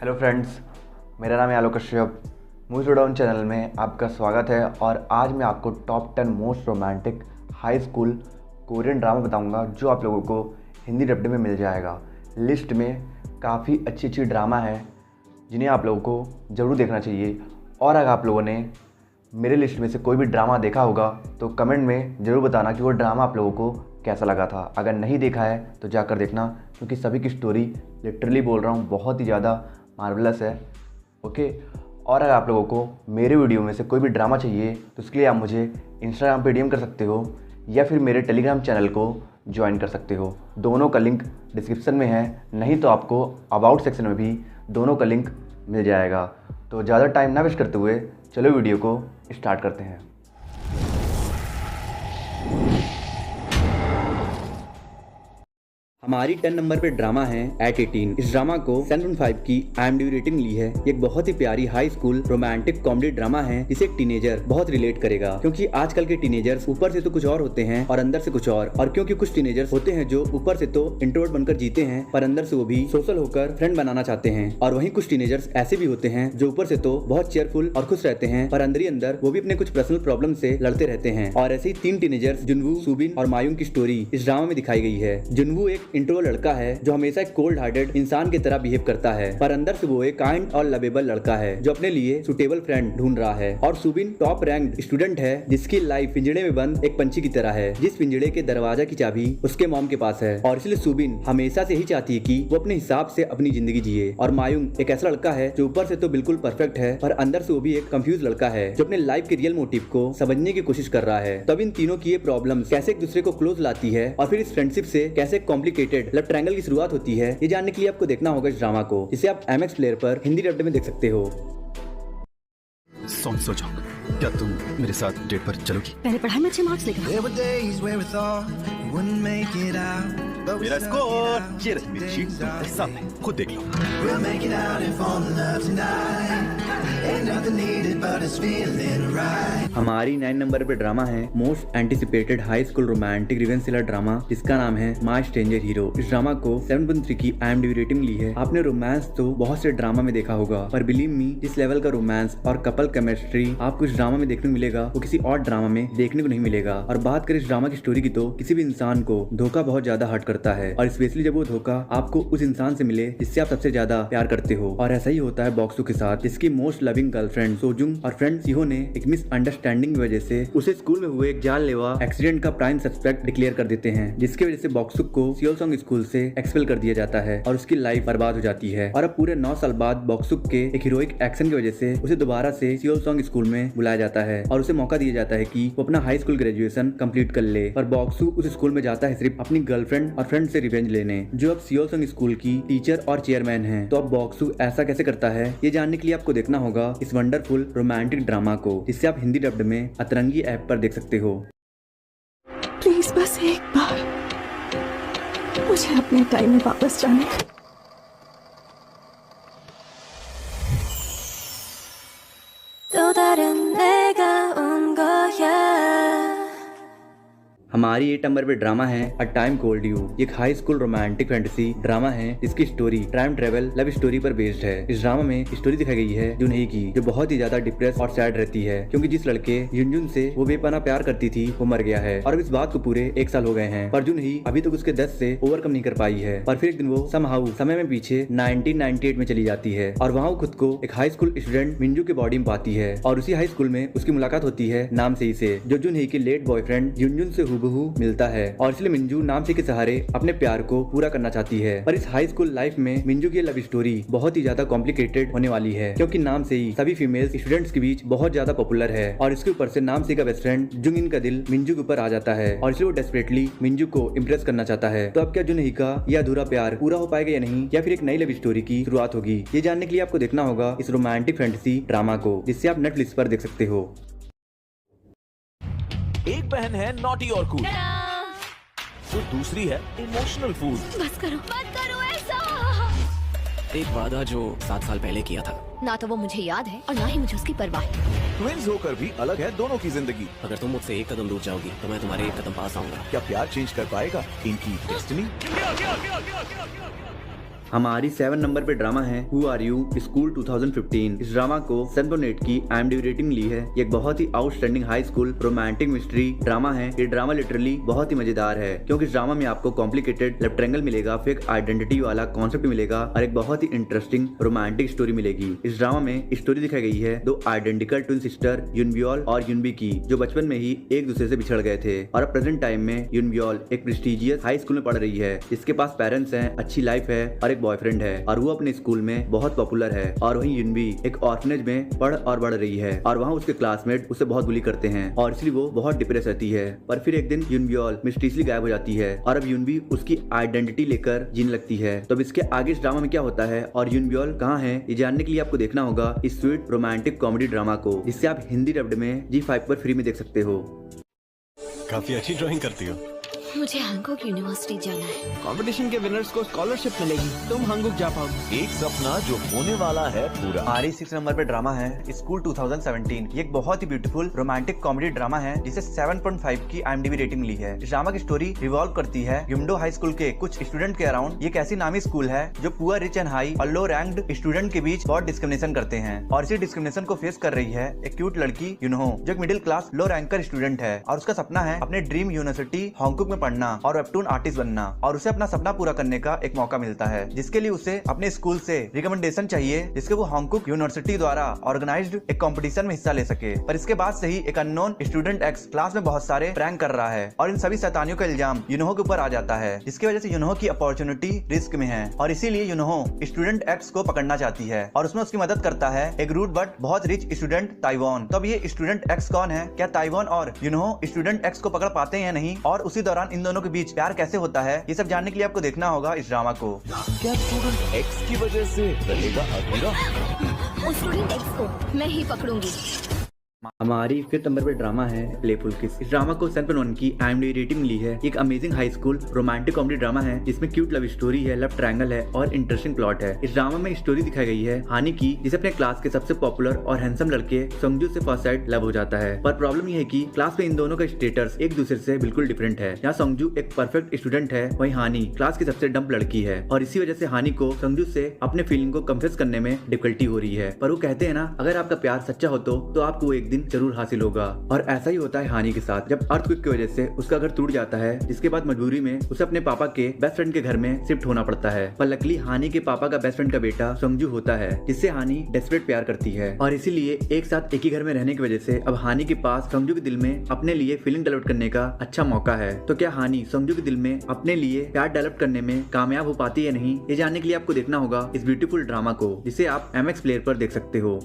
Hello friends, मेरा नाम है आलोक कश्यप। मूवी शोडाउन चैनल में आपका स्वागत है। और आज मैं आपको top 10 most romantic high school Korean drama बताऊंगा जो आप लोगों को हिंदी डब्ड में मिल जाएगा। लिस्ट में काफ़ी अच्छी अच्छी ड्रामा है जिन्हें आप लोगों को ज़रूर देखना चाहिए। और अगर आप लोगों ने मेरे लिस्ट में से कोई भी ड्रामा देखा होगा तो कमेंट में ज़रूर बताना कि वो ड्रामा आप लोगों को कैसा लगा था। अगर नहीं देखा है तो जाकर देखना, क्योंकि सभी की स्टोरी लिटरली बोल रहा हूँ बहुत ही ज़्यादा मार्वलस है। ओके। और अगर आप लोगों को मेरे वीडियो में से कोई भी ड्रामा चाहिए तो उसके लिए आप मुझे इंस्टाग्राम पे डीएम कर सकते हो या फिर मेरे टेलीग्राम चैनल को ज्वाइन कर सकते हो। दोनों का लिंक डिस्क्रिप्शन में है, नहीं तो आपको अबाउट सेक्शन में भी दोनों का लिंक मिल जाएगा। तो ज़्यादा टाइम ना वेस्ट करते हुए चलो वीडियो को स्टार्ट करते हैं। हमारी 10 नंबर पे ड्रामा है एट 18। इस ड्रामा को 7.5 की IMDb रेटिंग मिली है। ये एक बहुत ही प्यारी high school romantic comedy drama है जिसे एक टीनेजर बहुत रिलेट करेगा, क्योंकि आजकल के टीनेजर्स ऊपर से तो कुछ और होते हैं और अंदर से कुछ और क्योंकि कुछ टीनेजर्स होते हैं जो ऊपर से तो इंट्रोवर्ट बनकर जीते हैं पर अंदर से वो भी सोशल होकर फ्रेंड बनाना चाहते हैं। और वहीं कुछ टीनेजर्स ऐसे भी होते हैं जो ऊपर से तो बहुत चेयरफुल और खुश रहते हैं पर अंदर ही अंदर वो भी अपने कुछ पर्सनल प्रॉब्लम से लड़ते रहते हैं। और ऐसे ही 3 टीनेजर्स जुनवू, सुबिन और मायूंग की स्टोरी इस ड्रामा में दिखाई गई है। जुनवू एक इंट्रोवर्ट लड़का है जो हमेशा एक कोल्ड हार्टेड इंसान की तरह बिहेव करता है, पर अंदर से वो एक काइंड और लवेबल लड़का है जो अपने लिए सुटेबल फ्रेंड ढूंढ रहा है। और सुबिन टॉप रैंक्ड स्टूडेंट है जिसकी लाइफ पिंजड़े में बंद एक पंछी की तरह है, जिस पिंजड़े के दरवाजा की चाबी उसके मॉम के पास है। और इसलिए सुबिन हमेशा से ही चाहती है कि वो अपने हिसाब से अपनी जिंदगी जिए। और मायूंग एक ऐसा लड़का है जो ऊपर से तो बिल्कुल परफेक्ट है पर अंदर से वो भी एक कंफ्यूज लड़का है जो अपने लाइफ के रियल मोटिव को समझने की कोशिश कर रहा है। तब इन तीनों की ये प्रॉब्लम्स कैसे एक दूसरे को क्लोज लाती है और फिर इस फ्रेंडशिप से कैसे कॉम्प्लिकेटेड लव ट्रायंगल की शुरुआत होती है, ये जानने के लिए आपको देखना होगा इस ड्रामा को, जिसे आप MX प्लेयर पर हिंदी डब्ड में देख सकते हो। सोचो, क्या तुम मेरे साथ डेट पर चलोगी? पहले पढ़ाई में अच्छे मार्क्स लेकर मेरा स्कोर ये रही मेरी शीट तुम्हारे सामने, खुद देख लो। हमारी 9 नंबर पे ड्रामा है most anticipated high school romantic revenge thriller drama जिसका नाम है माय स्ट्रेंजर हीरो। इस ड्रामा को 7.3 की IMDb रेटिंग मिली है। आपने रोमांस तो बहुत से ड्रामा में देखा होगा पर बिलीव मी, इस लेवल का रोमांस और कपल केमिस्ट्री आपको इस ड्रामा में देखने को मिलेगा वो किसी और ड्रामा में देखने को नहीं मिलेगा। और बात करें इस ड्रामा की स्टोरी की तो किसी भी इंसान को धोखा बहुत ज्यादा हर्ट करता है, और स्पेशली जब वो धोखा आपको उस इंसान से मिले जिससे आप सबसे ज्यादा प्यार करते हो। और ऐसा ही होता है बॉक्सू के साथ, जिसकी मोस्ट लविंग गर्लफ्रेंड सोजुंग और फ्रेंड सिहो ने एक मिसअंडरस्टैंडिंग की वजह से उसे स्कूल में हुए एक जानलेवा एक्सीडेंट का प्राइम सस्पेक्ट डिक्लेयर कर देते हैं, जिसकी वजह से बॉक्सुक को सियोलसोंग स्कूल से एक्सपेल कर दिया जाता है और उसकी लाइफ बर्बाद हो जाती है। और अब पूरे 9 साल बाद बॉक्सुक के एक हीरोइक एक्शन की वजह से उसे दोबारा से सियोलसोंग स्कूल में बुलाया जाता है और उसे मौका दिया जाता है कि वो अपना हाई स्कूल ग्रेजुएशन कंप्लीट कर ले। पर बॉक्सू उस स्कूल में जाता है सिर्फ अपनी गर्लफ्रेंड और फ्रेंड से रिवेंज लेने, जो अब सियोलसोंग स्कूल की टीचर और चेयरमैन है। तो अब बॉक्सू ऐसा कैसे करता है, ये जानने के लिए आपको देखना होगा इस वंडरफुल रोमांटिक ड्रामा को, जिसे आप हिंदी डब्ड में अतरंगी ऐप पर देख सकते हो। प्लीज बस एक बार मुझे अपने टाइम में वापस जाने। 또 다른 내가 온 거야। हमारी 8 नंबर पे ड्रामा है अ टाइम कॉल्ड यू। एक high school romantic fantasy drama है जिसकी story time travel love story पर बेस्ड है। इस ड्रामा में स्टोरी दिखाई गई है जुनही की, जो बहुत ही ज्यादा डिप्रेस और सैड रहती है क्योंकि जिस लड़के युनजुन से वो बेपनाह प्यार करती थी वो मर गया है। और अब इस बात को पूरे 1 साल हो गए हैं पर जुनही अभी तक उसके दर्द से ओवरकम नहीं कर पाई है। पर फिर एक दिन वो समहाउ समय में पीछे 1998 में चली जाती है और वहाँ वो खुद को एक हाई स्कूल स्टूडेंट मिंजू के बॉडी में पाती है। और उसी हाई स्कूल में उसकी मुलाकात होती है नाम से ही से, जो जुनही के लेट बॉयफ्रेंड युनजुन से हुबहू मिलता है। और इसलिए मिंजू नाम से के सहारे अपने प्यार को पूरा करना चाहती है। पर इस हाई स्कूल लाइफ में मिंजू की लव स्टोरी बहुत ही ज्यादा कॉम्प्लिकेटेड होने वाली है, क्योंकि नाम से ही सभी फीमेल स्टूडेंट्स के बीच बहुत ज्यादा पॉपुलर है। और इसके ऊपर से नाम से का बेस्ट फ्रेंड जुंगिन का दिल मिंजू के ऊपर आ जाता है और इसलिए वो डेस्परेटली मिंजू को इम्प्रेस करना चाहता है। तो अब क्या जुनही का यह अधूरा प्यार पूरा हो पाएगा या नहीं, या फिर एक नई लव स्टोरी की शुरुआत होगी, ये जानने के लिए आपको देखना होगा इस रोमांटिक फैंटेसी ड्रामा को, जिससे आप नेटफ्लिक्स पर देख सकते हो। एक बहन है नॉटी और कूल, तो दूसरी है इमोशनल फूड। बस करो ऐसा। एक वादा जो 7 साल पहले किया था, ना तो वो मुझे याद है और ना ही मुझे उसकी परवाह है। ट्विंस होकर भी अलग है दोनों की जिंदगी। अगर तुम मुझसे एक कदम दूर जाओगी तो मैं तुम्हारे एक कदम पास आऊंगा। क्या प्यार चेंज कर पाएगा इनकी डेस्टिनी? हमारी 7 नंबर पे ड्रामा है हु आर यू स्कूल 2015। इस ड्रामा को 7.8 की IMDb रेटिंग ली है। ये एक बहुत ही outstanding high school romantic mystery drama है। ये ड्रामा लिटरली बहुत ही मजेदार है क्योंकि इस ड्रामा में आपको कॉम्प्लिकेटेड लेफ्ट ट्रायंगल मिलेगा, फेक आइडेंटिटी वाला कॉन्सेप्ट मिलेगा और एक बहुत ही इंटरेस्टिंग रोमांटिक स्टोरी मिलेगी। इस ड्रामा में स्टोरी दिखाई गई है दो आइडेंटिकल ट्विन सिस्टर युनबियोल और युनबी की, जो बचपन में ही एक दूसरे से बिछड़ गए थे और अब प्रेजेंट टाइम में युनबियोल एक प्रेस्टिजियस हाई स्कूल में पढ़ रही है, जिसके पास पेरेंट्स हैं, अच्छी लाइफ है और एक बॉयफ्रेंड है और वो अपने स्कूल में बहुत पॉपुलर है। और वहीं युनबी एक ऑर्फनेज में पढ़ और बढ़ रही है और वहाँ उसके क्लासमेट उसे बहुत बुली करते हैं और इसलिए वो बहुत डिप्रेस रहती है। पर फिर एक दिन युनबियोल मिस्टीरियसली गायब हो जाती है और अब युनबी उसकी आइडेंटिटी लेकर जीने लगती है। तो अब इसके आगे इस ड्रामा में क्या होता है और युनबियोल कहाँ है, ये जानने के लिए आपको देखना होगा इस स्वीट रोमांटिक कॉमेडी ड्रामा को, जिससे आप हिंदी डब्ड में G5 पर फ्री में देख सकते हो। काफी अच्छी ड्राइंग करती हो। मुझे हैंकॉक यूनिवर्सिटी जाना है। कंपटीशन के विनर्स को स्कॉलरशिप मिलेगी, तुम हांगुक जा पाओगे। एक सपना जो होने वाला है पूरा। हमारी 6 नंबर पे ड्रामा है स्कूल 2017। ये एक बहुत ही ब्यूटीफुल रोमांटिक कॉमेडी ड्रामा है जिसे 7.5 की IMDb रेटिंग मिली है। इस ड्रामा की स्टोरी रिवॉल्व करती है युमडो हाई स्कूल के कुछ स्टूडेंट के अराउंड। ये एक ऐसी नामी स्कूल है जो पुअर, रिच एंड हाई और लो रैंक्ड स्टूडेंट के बीच बहुत डिस्क्रिमिनेशन करते हैं और इसी डिस्क्रिमिनेशन को फेस कर रही है एक क्यूट लड़की युनहो, जो एक मिडिल क्लास लो रैंकर स्टूडेंट है और उसका सपना है अपने ड्रीम यूनिवर्सिटी हांगकांग में पढ़ना और वेबटून आर्टिस्ट बनना। और उसे अपना सपना पूरा करने का एक मौका मिलता है, जिसके लिए उसे अपने स्कूल से रिकमेंडेशन चाहिए जिसके वो हांगकांग यूनिवर्सिटी द्वारा ऑर्गेनाइज्ड एक कंपटीशन में हिस्सा ले सके। पर इसके बाद से ही एक अननोन स्टूडेंट एक्स क्लास में बहुत सारे प्रैंक कर रहा है और इन सभी शैतानियों का इल्जाम युनहो के ऊपर आ जाता है, जिसकी वजह से युनहो की अपॉर्चुनिटी रिस्क में है और इसीलिए युनहो स्टूडेंट एक्स को पकड़ना चाहती है और उसमें उसकी मदद करता है एक रूड बट बहुत रिच स्टूडेंट ताइवान। तो अब ये स्टूडेंट एक्स कौन है, क्या ताइवान और युनहो स्टूडेंट एक्स को पकड़ पाते हैं या नहीं, और उसी दौरान इन दोनों के बीच प्यार कैसे होता है, ये सब जानने के लिए आपको देखना होगा इस ड्रामा को। क्या स्टूडेंट एक्स की वजह से रहेगा अधूरा? उस स्टूडेंट एक्स को मैं ही पकड़ूंगी। हमारी 5th नंबर पे ड्रामा है प्लेफुल किस। इस ड्रामा को 7.1 की IMDb रेटिंग मिली है। एक amazing high school romantic comedy drama है जिसमें क्यूट लव स्टोरी है, लव ट्रायंगल है और इंटरेस्टिंग प्लॉट है। इस ड्रामा में स्टोरी दिखाई गई है हानी की, जिसे अपने क्लास के सबसे पॉपुलर और हैंडसम लड़के संजू से फर्स्ट साइड लव हो जाता है। पर प्रॉब्लम यह है कि क्लास में इन दोनों का स्टेटस एक दूसरे से बिल्कुल डिफरेंट है। यहाँ संजू एक परफेक्ट स्टूडेंट है, वहीं हानी क्लास की सबसे डम्प लड़की है और इसी वजह से हानी को संजू से अपने फीलिंग को कन्फेस करने में डिफिकल्टी हो रही है। पर वो कहते हैं ना, अगर आपका प्यार सच्चा हो तो आपको वो एक दिन जरूर हासिल होगा। और ऐसा ही होता है हानी के साथ, जब अर्थक्वेक की वजह से उसका घर टूट जाता है, जिसके बाद मजबूरी में उसे अपने पापा के बेस्ट फ्रेंड के घर में शिफ्ट होना पड़ता है। पर लकीली हानी के पापा का बेस्ट फ्रेंड का बेटा संजू होता है, जिससे हानी डेस्परेट प्यार करती है और इसीलिए एक साथ एक ही घर में रहने की वजह से अब हानी के पास संजू के दिल में अपने लिए फीलिंग डेवलप करने का अच्छा मौका है। तो क्या हानी संजू के दिल में अपने लिए प्यार डेवलप करने में कामयाब हो पाती है नहीं, ये जानने के लिए आपको देखना होगा इस ब्यूटीफुल ड्रामा को, जिसे आप MX प्लेयर पर देख सकते हो।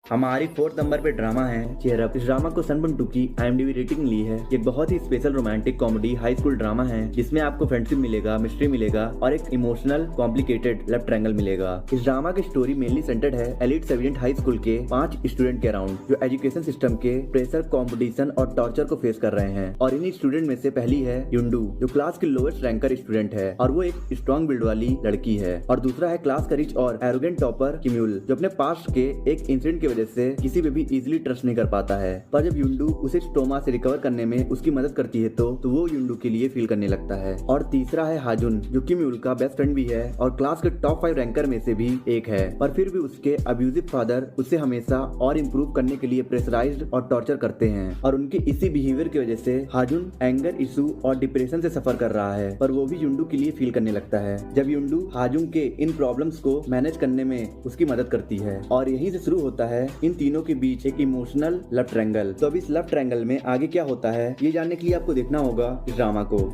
हमारी 4th नंबर पे ड्रामा है चीयर अप। इस ड्रामा को 7.2 की IMDb रेटिंग ली है। ये बहुत ही special romantic comedy high school drama है जिसमें आपको फ्रेंडशिप मिलेगा, मिस्ट्री मिलेगा और एक इमोशनल कॉम्प्लिकेटेड लव ट्रायंगल मिलेगा। इस ड्रामा की स्टोरी मेनली सेंटर्ड है एलिट सेविडेंट हाई स्कूल के 5 स्टूडेंट के अराउंड, जो एजुकेशन सिस्टम के प्रेशर, कॉम्पिटिशन और टॉर्चर को फेस कर रहे हैं। और इन्हीं स्टूडेंट में से पहली है युंडू, जो क्लास की लोवेस्ट रैंकर स्टूडेंट है और वो एक स्ट्रॉन्ग बिल्ड वाली लड़की है। और दूसरा है क्लास का रिच और एरोगेंट टॉपर किम्यूल, जो अपने पास्ट के एक इंसिडेंट की वजह से किसी भी इजीली ट्रस्ट नहीं कर पाता है। पर जब युंडू उसे ट्रॉमा से रिकवर करने में उसकी मदद करती है तो वो युंडू के लिए फील करने लगता है। और तीसरा है हाजुन, जो किम्यूल का बेस्ट फ्रेंड भी है और क्लास के टॉप 5 रैंकर में से भी एक है, पर फिर भी उसके अब्यूजिव फादर उसे हमेशा और इम्प्रूव करने के लिए प्रेशराइज्ड और टॉर्चर करते हैं। और उनके इसी बिहेवियर की वजह से हाजुन एंगर इशू और डिप्रेशन से सफर कर रहा है, पर वो भी युंडू के लिए फील करने लगता है जब युंडू हाजुन के इन प्रॉब्लम्स को मैनेज करने में उसकी मदद करती है। और यहीं से शुरू होता है इन तीनों के बीच एक इमोशनल लव ट्रायंगल। तो अब इस लव ट्रायंगल में आगे क्या होता है, ये जानने के लिए आपको देखना होगा इस ड्रामा को।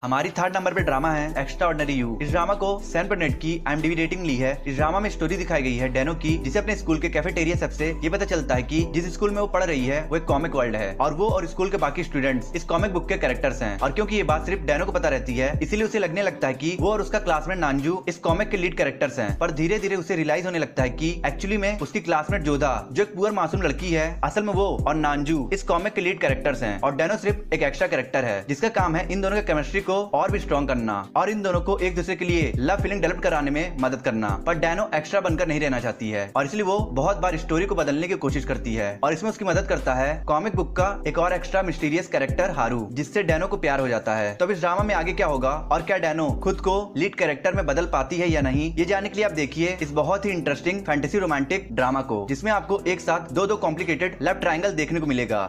हमारी 3rd नंबर पे ड्रामा है एक्स्ट्राऑर्डिनरी यू। इस ड्रामा को 7.8 की IMDb रेटिंग ली है। इस ड्रामा में स्टोरी दिखाई गई है डैनो की, जिसे अपने स्कूल के कैफेटेरिया सब से ये पता चलता है कि जिस स्कूल में वो पढ़ रही है वो एक कॉमिक वर्ल्ड है और वो और स्कूल के बाकी स्टूडेंट्स इस कॉमिक बुक के कैरेक्टर्स हैं। और क्योंकि ये बात सिर्फ डैनो को पता रहती है, इसीलिए उसे लगने लगता है कि वो और उसका क्लासमेट नानजू इस कॉमिक के लीड कैरेक्टर्स हैं। पर धीरे धीरे उसे रियलाइज होने लगता है कि एक्चुअली में उसकी क्लासमेट जोधा, जो एक पुअर मासूम लड़की है, असल में वो और नानजू इस कॉमिक के लीड कैरेक्टर्स हैं और डैनो सिर्फ एक एक्स्ट्रा कैरेक्टर है जिसका काम है इन दोनों के केमिस्ट्री को और भी स्ट्रॉन्ग करना और इन दोनों को एक दूसरे के लिए लव फीलिंग डेवलप कराने में मदद करना। पर डैनो एक्स्ट्रा बनकर नहीं रहना चाहती है और इसलिए वो बहुत बार स्टोरी को बदलने की कोशिश करती है और इसमें उसकी मदद करता है कॉमिक बुक का एक और एक्स्ट्रा मिस्टीरियस कैरेक्टर हारू, जिससे डैनो को प्यार हो जाता है। तो इस ड्रामा में आगे क्या होगा और क्या डैनो खुद को लीड कैरेक्टर में बदल पाती है या नहीं, ये जानने के लिए आप देखिए इस बहुत ही इंटरेस्टिंग फैंटेसी रोमांटिक ड्रामा को, जिसमें आपको एक साथ दो कॉम्प्लिकेटेड लव ट्रायंगल देखने को मिलेगा।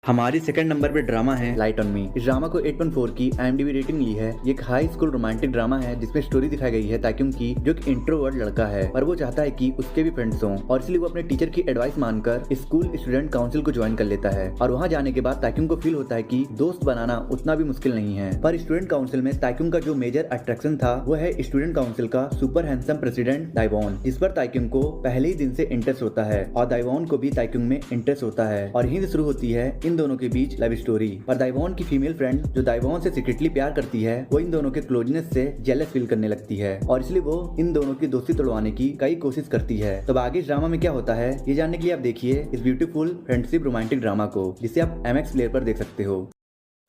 हमारी सेकंड नंबर पे ड्रामा है लाइट ऑन मी। इस ड्रामा को 8.4 की IMDb रेटिंग ली है। ये एक हाई स्कूल रोमांटिक ड्रामा है जिसमें स्टोरी दिखाई गई है ताक्युम की, जो एक इंट्रोवर्ट लड़का है और वो चाहता है कि उसके भी फ्रेंड्स हों और इसलिए वो अपने टीचर की एडवाइस मानकर स्कूल स्टूडेंट काउंसिल को ज्वाइन कर लेता है। और वहाँ जाने के बाद ताक्युम को फील होता है कि दोस्त बनाना उतना भी मुश्किल नहीं है। पर स्टूडेंट काउंसिल में ताक्युम का जो मेजर अट्रैक्शन था वो है स्टूडेंट काउंसिल का सुपर हैंडसम प्रेसिडेंट दाइवॉन, जिस पर ताक्युम को पहले ही दिन से इंटरेस्ट होता है और दाइवॉन को भी ताक्युम में इंटरेस्ट होता है। और यहीं से शुरू होती है इन दोनों के बीच स्टोरी। पर दाइवॉन की फीमेल फ्रेंड जो दाइवॉन से सीक्रेटली प्यार करती है वो इन दोनों के क्लोजनेस से जेलस फील करने लगती है और इसलिए वो इन दोनों की दोस्ती तोड़वाने की कई कोशिश करती है। तो आगे इस ड्रामा में क्या होता है ये जानने के लिए आप देखिए इस ब्यूटीफुल फ्रेंडशिप रोमांटिक ड्रामा को, जिसे आप MX प्लेयर पर देख सकते हो।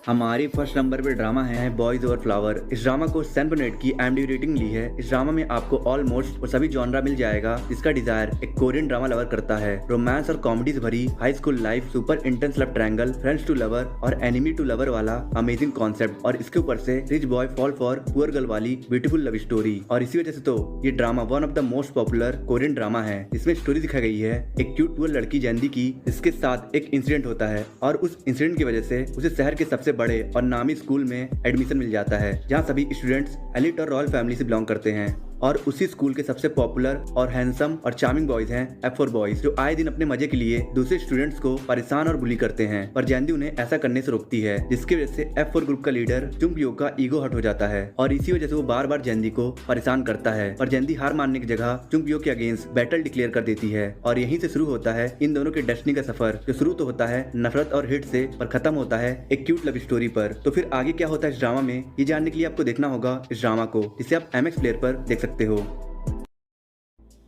हमारी फर्स्ट नंबर पे ड्रामा है बॉयज ओवर फ्लावर। इस ड्रामा को 7.8 की IMDb रेटिंग ली है। इस ड्रामा में आपको ऑलमोस्ट और सभी जॉनरा मिल जाएगा जिसका डिजायर एक कोरियन ड्रामा लवर करता है। रोमांस और कॉमेडी से भरी high school life, super intense love triangle, friends to lover और एनिमी टू लवर वाला अमेजिंग कॉन्सेप्ट और इसके ऊपर से rich boy fall for poor girl वाली ब्यूटीफुल लव स्टोरी। और इसी वजह से तो ये drama one of the most popular Korean drama है। इसमें स्टोरी दिखाई गई है एक क्यूट पुअर लड़की जैंदी की, जिसके साथ एक इंसिडेंट होता है और उस इंसिडेंट की वजह से उसे शहर के सबसे बड़े और नामी स्कूल में एडमिशन मिल जाता है, जहां सभी स्टूडेंट्स एलिट और रॉयल फैमिली से बिलोंग करते हैं। और उसी स्कूल के सबसे पॉपुलर और हैंडसम और चार्मिंग बॉयज हैं F4 बॉयज, जो आए दिन अपने मजे के लिए दूसरे स्टूडेंट्स को परेशान और बुली करते हैं। पर जैंदी उन्हें ऐसा करने से रोकती है, जिसकी वजह से F4 ग्रुप का लीडर जुंगपियो का ईगो हर्ट हो जाता है और इसी वजह से वो बार बार जैंदी को परेशान करता है। पर जैंदी हार मानने की जगह जुंगपियो के अगेंस्ट बैटल डिक्लेयर कर देती है और यहीं से शुरू होता है इन दोनों के डेस्टिनी का सफर, जो शुरू तो होता है नफरत और हिट से पर खत्म होता है एक क्यूट लव स्टोरी पर। तो फिर आगे क्या होता है इस ड्रामा में ये जानने के लिए आपको देखना होगा इस ड्रामा को, जिसे आप MX प्लेयर पर देख सकते हो।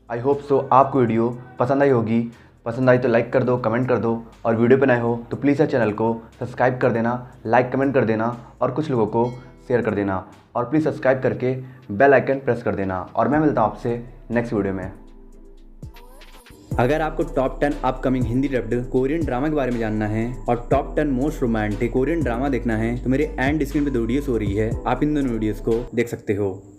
आई होप सो आपको वीडियो पसंद आई होगी। पसंद आई तो लाइक कर दो, कमेंट कर दो और वीडियो पे नए हो तो प्लीज़ यार चैनल को सब्सक्राइब कर देना, लाइक कमेंट कर देना और कुछ लोगों को शेयर कर देना और प्लीज़ सब्सक्राइब करके बेल आइकन प्रेस कर देना। और मैं मिलता हूँ आपसे नेक्स्ट वीडियो में। अगर आपको top 10 upcoming Hindi dubbed Korean drama के बारे में जानना है और top 10 most romantic Korean drama देखना है तो मेरे एंड स्क्रीन पे 2 वीडियोस हो रही है, आप इन दोनों वीडियोस को देख सकते हो।